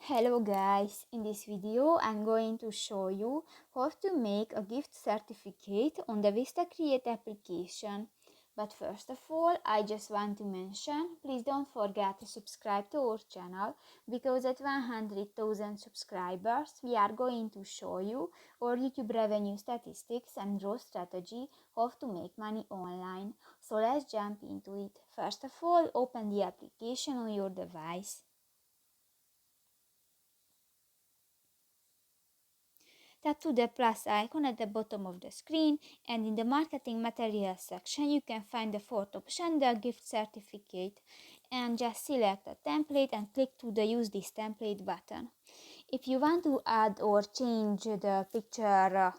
Hello guys, in this video I'm going to show you how to make a gift certificate on the VistaCreate application. But first of all, I just want to mention, please don't forget to subscribe to our channel, because at 100,000 subscribers we are going to show you our YouTube revenue statistics and growth strategy how to make money online. So let's jump into it. First of all, open the application on your device. Tap to the plus icon at the bottom of the screen, and in the marketing materials section you can find the fourth option, the gift certificate, and just select a template and click to the use this template button. If you want to add or change the picture,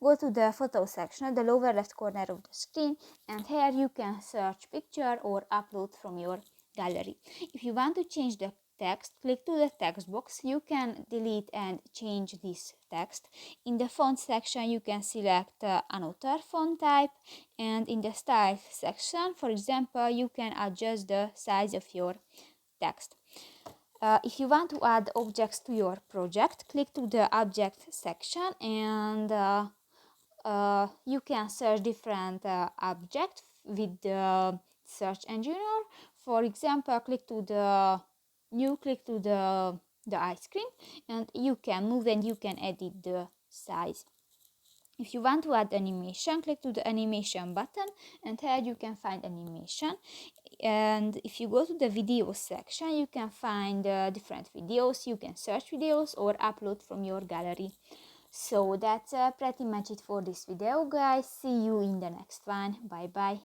go to the photo section at the lower left corner of the screen, and here you can search picture or upload from your gallery. If you want to change the text, click to the text box. You can delete and change this text. In the font section you can select another font type, and in the style section, for example, you can adjust the size of your text. If you want to add objects to your project, click to the object section, and you can search different objects with the search engine. For example, click to the ice cream, and you can move and you can edit the size. If you want to add animation, click to the animation button, and here you can find animation. And if you go to the video section, you can find different videos. You can search videos or upload from your gallery. So that's pretty much it for this video, guys. See you in the next one. Bye bye.